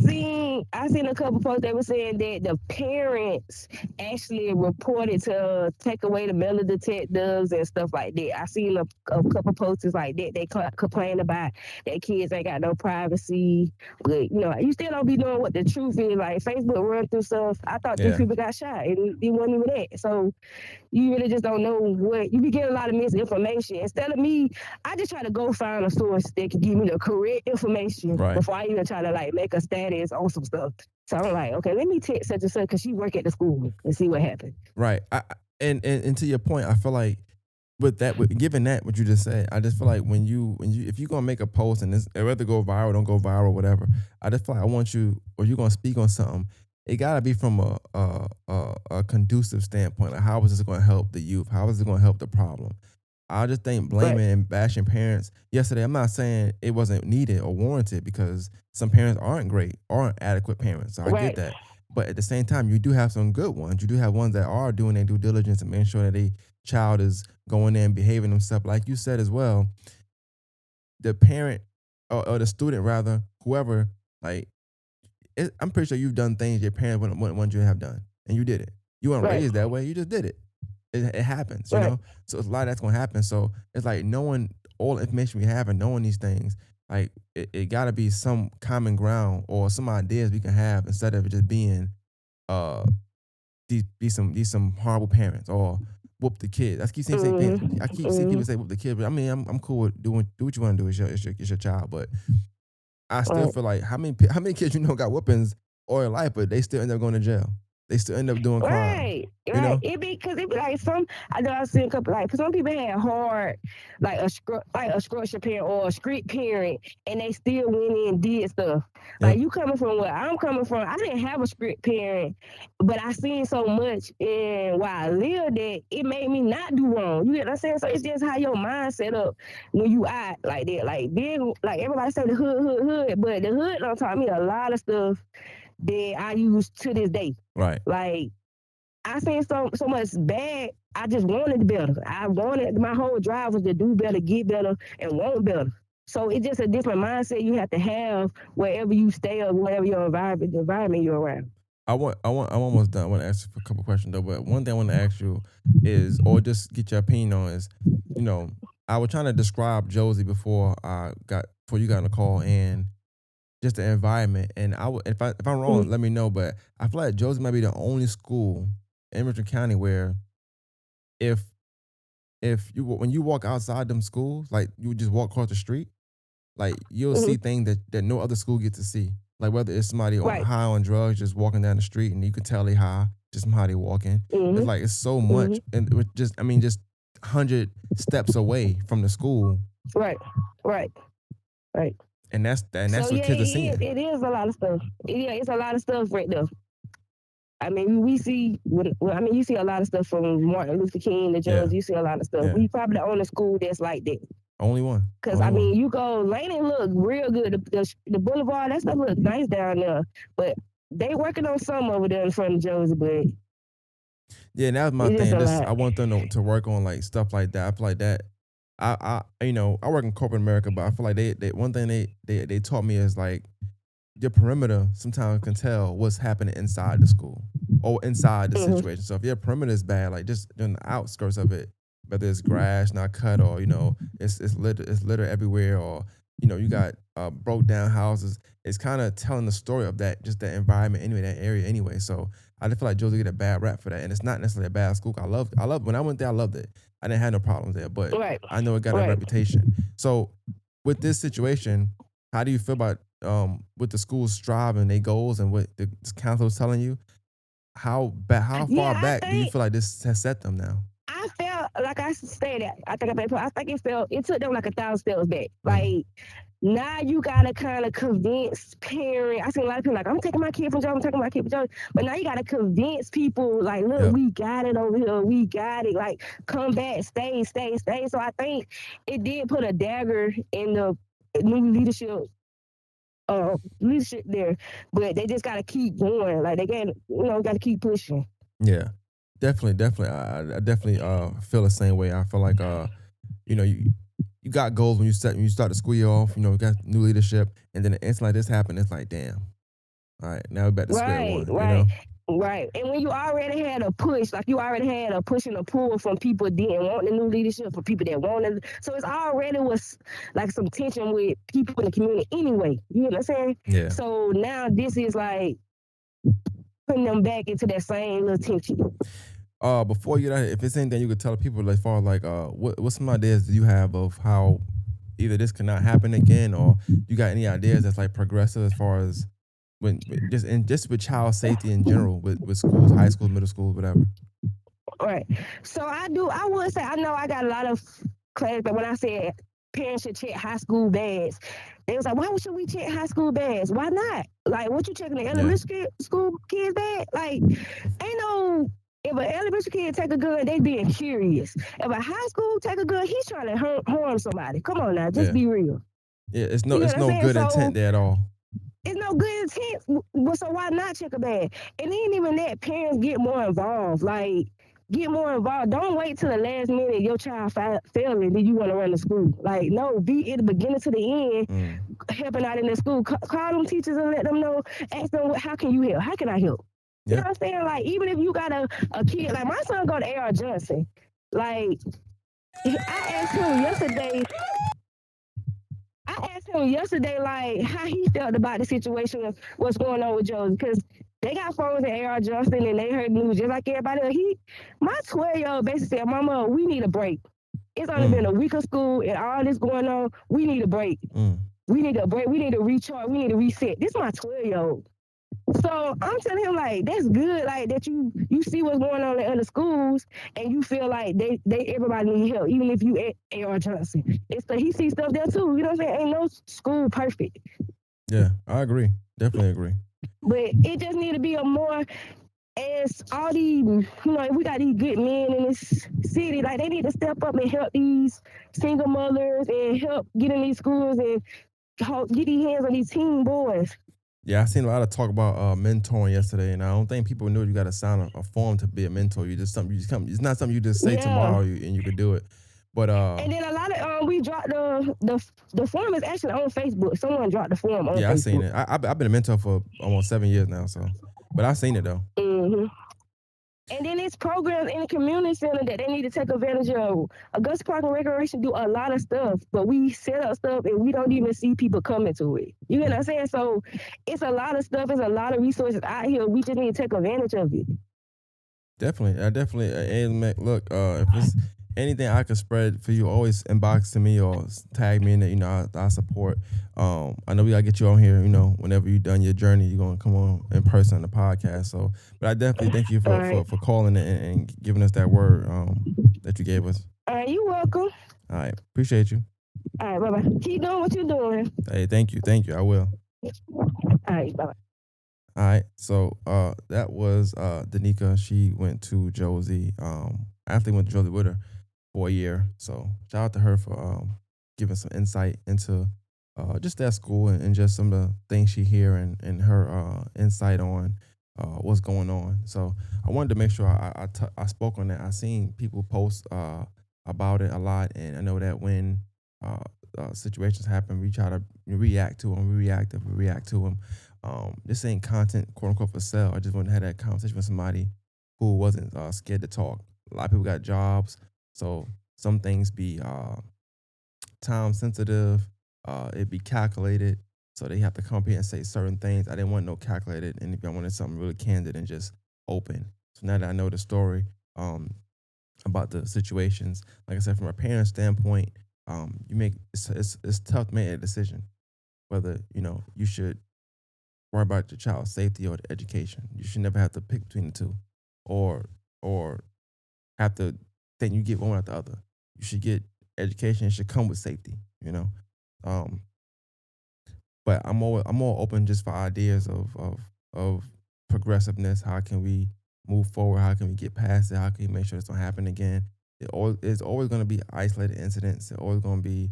Speaker 2: seen a couple posts that were saying that the parents actually reported to take away the metal detectors and stuff like that. I seen a couple posters like that. They complain about that kids ain't got no privacy, but you still don't be knowing what the truth is. Like Facebook run through stuff. I thought three
Speaker 1: Yeah,
Speaker 2: people got shot, and it wasn't even that. So you really just don't know what you be getting a lot of misinformation. Instead of me, I just try to go find a source that can give me the correct information
Speaker 1: right,
Speaker 2: before I even try to like make a status on some stuff. So I'm like, okay, let me text such and such because she work at the school and see what happened.
Speaker 1: right. And to your point, I feel like given that what you just said, I just feel like when you if you're gonna make a post and it's whether go viral, don't go viral, whatever. I just feel like I want you or you're gonna speak on something. It gotta be from a conducive standpoint. Like how is this gonna help the youth? How is it gonna help the problem? I just think
Speaker 2: Right,
Speaker 1: blaming and bashing parents yesterday. I'm not saying it wasn't needed or warranted because some parents aren't great, aren't adequate parents. So I get
Speaker 2: right,
Speaker 1: that. But at the same time, you do have some good ones. You do have ones that are doing their due diligence and making sure that a child is going in and behaving themselves. Like you said as well, the parent or the student rather, whoever, like I'm pretty sure you've done things your parents wouldn't want you to have done, and you did it. You weren't
Speaker 2: right,
Speaker 1: raised that way. You just did it. It happens,
Speaker 2: right.
Speaker 1: So it's a lot that's gonna happen. So it's like knowing all the information we have and knowing these things, like it got to be some common ground or some ideas we can have instead of it just being uh these some horrible parents or whoop the kid. I keep saying things. I keep seeing
Speaker 2: Mm-hmm.
Speaker 1: people say whoop the kid, but I mean I'm cool with do what you want to do. It's your child, but I still
Speaker 2: Right.
Speaker 1: feel like how many kids got whoopings all their life, but they still end up going to jail. They still end up doing crime.
Speaker 2: Right,
Speaker 1: You
Speaker 2: right.
Speaker 1: know?
Speaker 2: It be like some. I know I've seen a couple like 'cause some people had hard like a structured parent or a strict parent, and they still went in and did stuff. Like
Speaker 1: Yep.
Speaker 2: you coming from where I'm coming from, I didn't have a strict parent, but I seen so much in where I lived that it made me not do wrong. You get what I'm saying? So it's just how your mind set up when you out like that. Like then, like everybody say the hood, but the hood done taught me a lot of stuff that I use to this day.
Speaker 1: Right.
Speaker 2: Like I seen so much bad. I just wanted better. I wanted my whole drive was to do better, get better, and want better. So it's just a different mindset you have to have wherever you stay or whatever your environment you're around.
Speaker 1: I'm almost done. I want to ask you a couple questions though, but one thing I want to ask you is, or just get your opinion on is, you know, I was trying to describe Josie before you got on the call and just the environment. And if I'm
Speaker 2: Mm-hmm.
Speaker 1: wrong, let me know. But I feel like Josie might be the only school in Richmond County where if when you walk outside them schools, like you just walk across the street, like you'll
Speaker 2: Mm-hmm.
Speaker 1: see things that no other school gets to see. Like whether it's somebody on
Speaker 2: Right.
Speaker 1: high on drugs just walking down the street and you can tell they high just from how they walking. It's
Speaker 2: Mm-hmm.
Speaker 1: like it's so
Speaker 2: Mm-hmm.
Speaker 1: much and with just 100 steps away from the school,
Speaker 2: Right. Right. Right.
Speaker 1: and that's
Speaker 2: So
Speaker 1: what
Speaker 2: yeah,
Speaker 1: kids are seeing.
Speaker 2: it is a lot of stuff. Yeah, it's a lot of stuff right there. I mean, we see. Well, I mean, you see a lot of stuff from Martin Luther King to
Speaker 1: Yeah,
Speaker 2: Jones. You see a lot of stuff.
Speaker 1: yeah.
Speaker 2: We probably the only school that's like that.
Speaker 1: Only one,
Speaker 2: Cause
Speaker 1: only
Speaker 2: I
Speaker 1: one.
Speaker 2: mean, you go Laney look real good. The boulevard that stuff look nice down there, but they working on some over there in front of Josie, but
Speaker 1: Yeah, and that was my
Speaker 2: it's just
Speaker 1: thing.
Speaker 2: a
Speaker 1: Just
Speaker 2: lot.
Speaker 1: I want them to work on like stuff like that. I feel like that. I work in corporate America, but I feel like they one thing they taught me is like your perimeter sometimes can tell what's happening inside the school or inside the
Speaker 2: Mm-hmm.
Speaker 1: situation. So if your perimeter is bad, like just in the outskirts of it, whether it's grass not cut or it's litter everywhere or you got broke down houses, it's kind of telling the story of that just that environment anyway, that area anyway. So I just feel like Josie get a bad rap for that, and it's not necessarily a bad school. I love when I went there, I loved it. I didn't have no problems there, but
Speaker 2: Right.
Speaker 1: I know it got a
Speaker 2: Right.
Speaker 1: reputation. So with this situation, how do you feel about with the schools striving their goals and what the council is telling you? How
Speaker 2: Yeah,
Speaker 1: far back do you feel like this has set them now?
Speaker 2: I felt like I stated. I think it felt. It took them like 1,000 steps back.
Speaker 1: Mm,
Speaker 2: Like Now you gotta kind of convince parents. I see a lot of people like, I'm taking my kid from Joe, I'm taking my kid from Joe. But now you gotta convince people like, look,
Speaker 1: Yep.
Speaker 2: we got it over here, we got it. Like, come back, stay, stay, stay. So I think it did put a dagger in the new leadership there. But they just gotta keep going. Like they gotta keep pushing.
Speaker 1: Yeah. Definitely, definitely. I definitely feel the same way. I feel like you know, you got goals when you start the school year off, you know, you got new leadership, and then an incident like this happened, it's like, damn. All right, now we're back to square
Speaker 2: Right,
Speaker 1: one, you
Speaker 2: right,
Speaker 1: know?
Speaker 2: right. And when you already had a push, like you already had a push and a pull from people that didn't want the new leadership, for people that wanted, so it's already was like some tension with people in the community anyway. You know what I'm saying?
Speaker 1: Yeah.
Speaker 2: So now this is like putting them back into that same little tension.
Speaker 1: Before you if it's anything you could tell people as far as like what some ideas do you have of how either this cannot happen again, or you got any ideas that's like progressive as far as just with child safety in general with schools, high schools, middle schools, whatever.
Speaker 2: Right. So I would say, I know I got a lot of class, but when I said parents should check high school bags, they was like, why should we check high school bags? Why not? Like, what you checking the
Speaker 1: Yeah.
Speaker 2: elementary school kids bag? Like, ain't no, if an elementary kid take a gun, they being curious. If a high school take a gun, he's trying to harm somebody. Come on now, just
Speaker 1: Yeah.
Speaker 2: be real.
Speaker 1: Yeah.
Speaker 2: You know
Speaker 1: It's
Speaker 2: what I'm
Speaker 1: no
Speaker 2: saying?
Speaker 1: good
Speaker 2: So
Speaker 1: intent there at all.
Speaker 2: it's no good intent. Well, so why not check a bag? And ain't even that. Parents get more involved. Like, get more involved. Don't wait till the last minute your child failing, then you want to run the school. Like, no, be at the beginning to the end,
Speaker 1: Mm.
Speaker 2: helping out in the school. Call them teachers and let them know. Ask them, how can you help? How can I help? You know
Speaker 1: Yeah.
Speaker 2: what I'm saying? Like, even if you got a kid, like my son go to A.R. Johnson. Like, I asked him yesterday, like how he felt about the situation of what's going on with Joe, because they got phones at A.R. Johnston and they heard news just like everybody else. My 12-year-old basically said, Mama, we need a break. It's only been
Speaker 1: Mm.
Speaker 2: a week of school and all this going on. We need a break.
Speaker 1: Mm.
Speaker 2: We need a break. We need to recharge. We need to reset. This is my 12-year-old. So I'm telling him like that's good, like that you see what's going on in other schools and you feel like they everybody need help, even if you at A.R. Johnson. It's he sees stuff there too. You know what I'm saying? Ain't no school perfect.
Speaker 1: Yeah. I agree. Definitely agree.
Speaker 2: But it just need to be a more, as all these, we got these good men in this city, like they need to step up and help these single mothers and help get in these schools and get these hands on these teen boys.
Speaker 1: Yeah, I seen a lot of talk about mentoring yesterday, and I don't think people knew you got to sign a form to be a mentor. You just something you just come. It's not something you just say
Speaker 2: Yeah.
Speaker 1: tomorrow and you could do it. But
Speaker 2: And then a lot of we dropped the form is actually on Facebook. Someone dropped the form on
Speaker 1: yeah, I seen
Speaker 2: Facebook.
Speaker 1: it. I've been a mentor for almost 7 years now, so but I seen it though.
Speaker 2: hmm And then it's programs in the community center that they need to take advantage of. Augusta Park and Recreation do a lot of stuff, but we set up stuff and we don't even see people coming to it. You know what I'm saying? So it's a lot of stuff. It's a lot of resources out here. We just need to take advantage of it.
Speaker 1: Definitely, I definitely. Look, if it's anything I could spread for you, always inbox to me or tag me in it. You know, I support. I know we gotta get you on here. You know, whenever you done your journey, you're gonna come on in person on the podcast. So, but I definitely thank you
Speaker 2: All right.
Speaker 1: for calling and giving us that word that you gave us.
Speaker 2: All right. You're welcome.
Speaker 1: All right, appreciate you.
Speaker 2: All right. Bye bye. Keep doing what you're doing.
Speaker 1: Hey, thank you. I will.
Speaker 2: All right. Bye bye.
Speaker 1: All right. So that was Danica. She went to Josie. Actually went to Josie with her for a year. So shout out to her for giving some insight into just that school and just some of the things she hear and her insight on what's going on. So I wanted to make sure I spoke on that. I seen people post about it a lot, and I know that when uh, situations happen, we try to react to them. We react to them. This ain't content, quote unquote, for sale. I just want to have that conversation with somebody who wasn't scared to talk. A lot of people got jobs, so some things be time sensitive. It be calculated, so they have to come up here and say certain things. I didn't want no calculated, and if I wanted something really candid and just open. So now that I know the story about the situations, like I said, from a parent standpoint, it's tough to make a decision whether you should worry about your child's safety or the education. You should never have to pick between the two, or have to think you get one without the other. You should get education. It should come with safety. Um, But I'm more open just for ideas of progressiveness. How can we move forward? How can we get past it? How can we make sure this don't happen again? It's always going to be isolated incidents. It's always going to be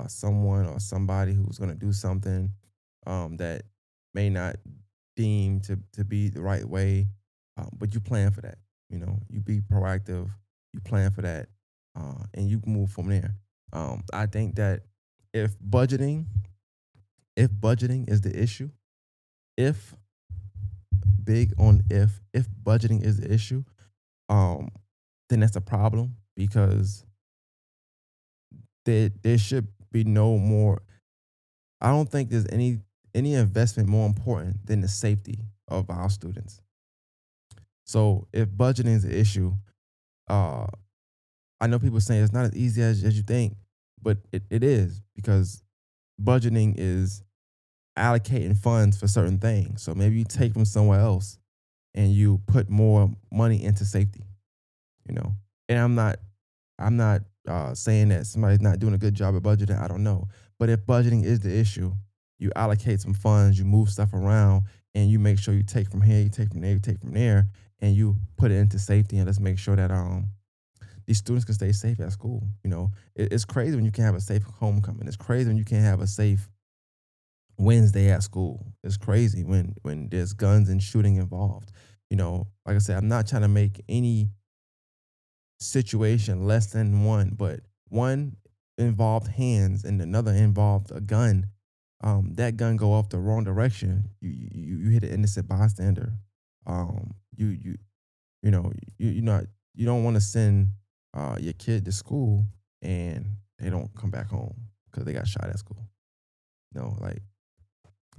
Speaker 1: someone or somebody who's going to do something that may not deem to be the right way. But you plan for that. You know, you be proactive. You plan for that, and you can move from there. I think that if budgeting if budgeting is the issue, if big on if budgeting is the issue, um, then that's a problem because there should be no more. I don't think there's any investment more important than the safety of our students. So if budgeting is the issue, uh, I know people saying it's not as easy as you think, but it is because budgeting is allocating funds for certain things. So maybe you take from somewhere else and you put more money into safety, you know. And I'm not saying that somebody's not doing a good job at budgeting. I don't know. But if budgeting is the issue, you allocate some funds, you move stuff around, and you make sure you take from here, you take from there, you take from there, and you put it into safety. And let's make sure that these students can stay safe at school. You know, it's crazy when you can't have a safe homecoming. It's crazy when you can't have a safe Wednesday at school. It's crazy when there's guns and shooting involved. You know, like I said, I'm not trying to make any situation less than one, but one involved hands and another involved a gun. That gun go off the wrong direction. You hit an innocent bystander. You you know you don't want to send your kid to school and they don't come back home because they got shot at school. No, like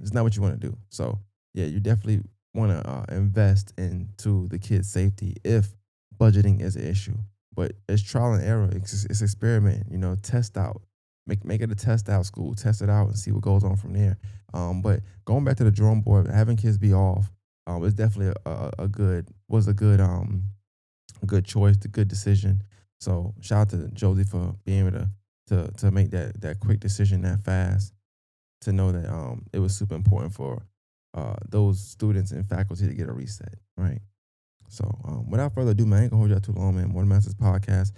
Speaker 1: it's not what you want to do. So yeah, you definitely want to invest into the kid's safety if budgeting is an issue. But it's trial and error. It's experiment. You know, test out. Make it a test out school. Test it out and see what goes on from there. But going back to the drawing board, having kids be off, is definitely a good a good choice, a good decision. So shout out to Josie for being able to make that quick decision that fast to know that it was super important for those students and faculty to get a reset, right? So without further ado, man, I ain't gonna hold you out too long, man. Morning Masters podcast.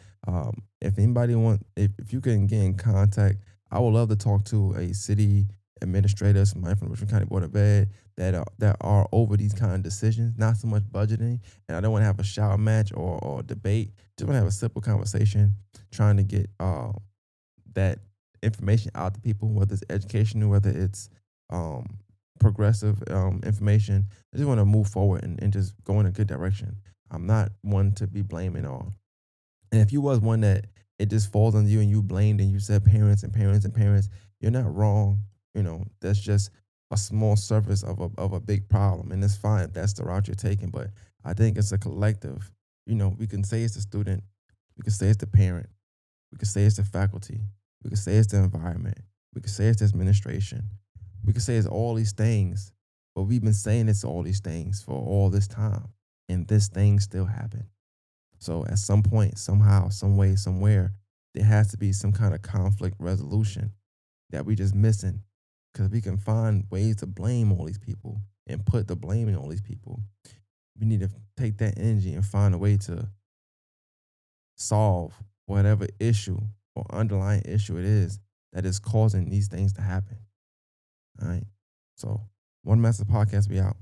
Speaker 1: If anybody if you can get in contact, I would love to talk to a city administrator, somebody from the Richmond County Board of Ed that are over these kind of decisions, not so much budgeting. And I don't want to have a shower match or debate. Just want to have a simple conversation, trying to get that information out to people, whether it's educational, whether it's um, progressive information. I just want to move forward and just go in a good direction. I'm not one to be blaming all. And if you was one that it just falls on you and you blamed and you said parents and parents and parents, you're not wrong. You know, that's just a small surface of a big problem. And it's fine if that's the route you're taking. But I think it's a collective. You know, we can say it's the student, we can say it's the parent, we can say it's the faculty, we can say it's the environment, we can say it's the administration, we can say it's all these things, but we've been saying it's all these things for all this time, and this thing still happened. So at some point, somehow, some way, somewhere, there has to be some kind of conflict resolution that we just missing, because we can find ways to blame all these people and put the blame in all these people. We need to take that energy and find a way to solve whatever issue or underlying issue it is that is causing these things to happen. All right. So, One Master Podcast, we out.